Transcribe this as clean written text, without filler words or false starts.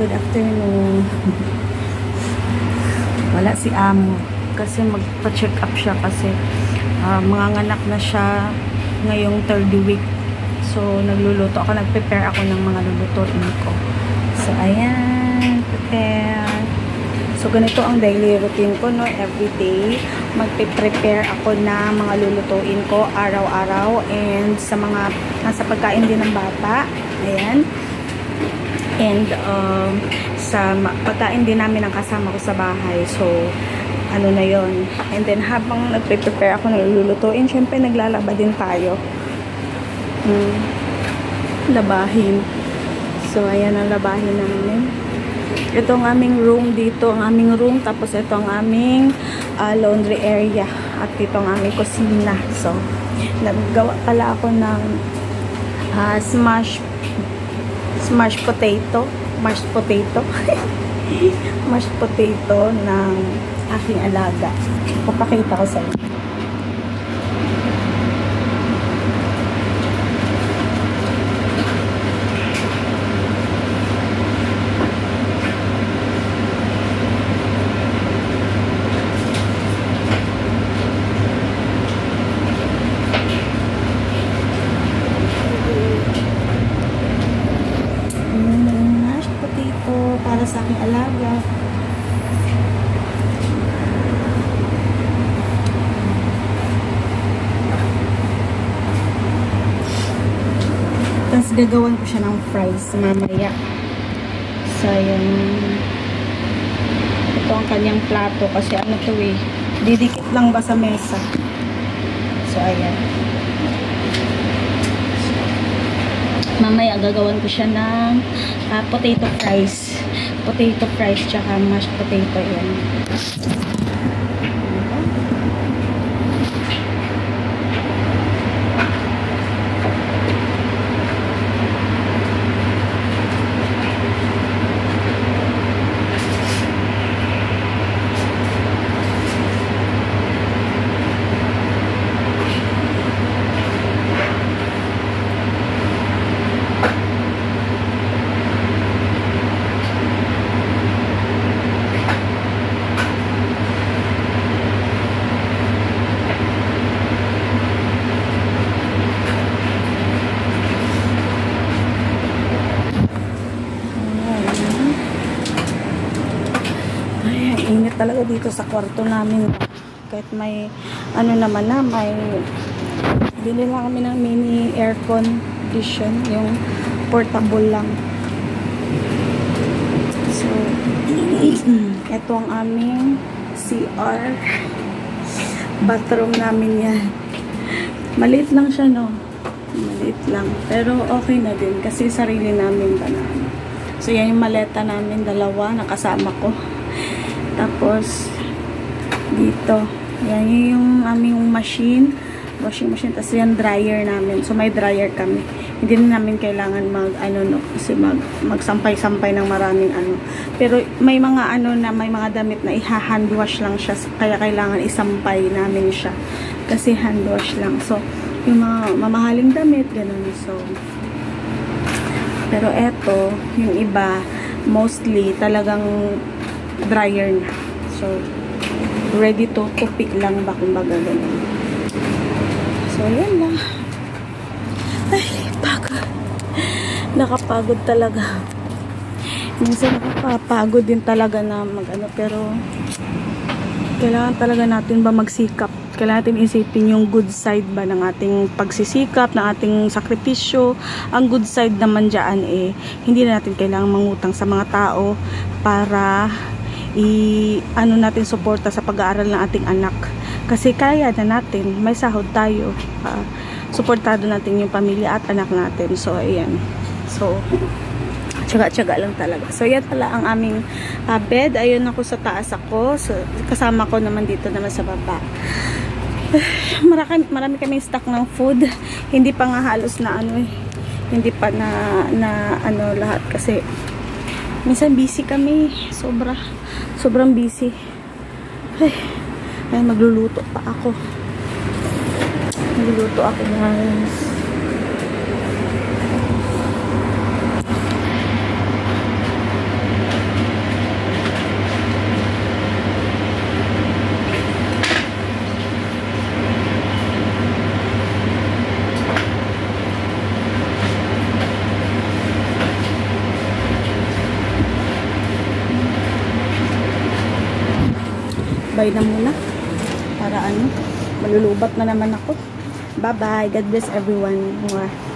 Good afternoon. Wala si Amo kasi magpa-check up siya kasi manganganak na siya ngayong 3rd week. So nagluluto ako, nagprepare ako ng mga lulutuin ko. So ayan, prepare. So ganito ang daily routine ko, no, everyday magpe-prepare ako na mga lulutuin ko araw-araw, and sa mga nasa pagkain din ng bata. Ayan. And sa pagkain din namin ang kasama ko sa bahay. So ano na yon. And then habang nagpe-prepare ako ng lulutuin, syempre naglalaba din tayo. Labahin. So ayan ang labahin namin. Ito ang aming room dito, ang aming room. Tapos ito ang aming laundry area. At ito ang aming kusina. So naggawa pala ako ng mashed potato mashed potato ng aking alaga. Papakita ko sa inyo. Para sa aking alaga. Tapos gagawan ko siya ng fries mamaya. So yun, ito ang kanyang plato kasi ano to eh, didikit lang ba sa mesa. So ayan, mamaya gagawan ko siya ng potato fries tsaka mashed potato. Yan. Init talaga dito sa kwarto namin. Kahit may ano naman na, may bili lang kami ng mini aircon edition, yung portable lang. So ito ang aming CR, bathroom namin yan. Maliit lang siya, no, maliit lang, pero okay na din kasi sarili namin ba na. So yan yung maleta namin, dalawa nakasama ko. Tapos dito, yan yung aming washing machine. Tapos yan dryer namin. So may dryer kami. Hindi na namin kailangan kasi magsampay-sampay ng maraming ano. Pero may mga may mga damit na i-hand wash lang siya. Kaya kailangan isampay namin siya. Kasi hand wash lang. So yung mga mamahaling damit, ganun. So pero eto, yung iba mostly talagang dryer na. So ready to pick lang ba, kumbaga ganun. So yan lang. Ay, pagod. Nakapagod talaga. Minsan nakapagod din talaga na pero kailangan talaga natin ba magsikap. Kailangan natin isipin yung good side ba ng ating pagsisikap, ng ating sakripisyo. Ang good side naman dyan hindi na natin kailangan mangutang sa mga tao para natin suporta sa pag-aaral ng ating anak. Kasi kaya na natin, may sahod tayo. Suportado natin yung pamilya at anak natin. So ayan. So tiyaga-tiyaga lang talaga. So yan pala ang aming bed. Ayun ako sa taas ako. So kasama ko naman dito naman sa baba. Marami kaming stock ng food. Hindi pa nga halos na hindi pa na lahat kasi minsan busy kami. Sobrang busy. Ay, magluluto pa ako. Magluluto ako guys. bye na muna. Para ano, malulubat na naman ako. Bye-bye. God bless everyone. Mwah.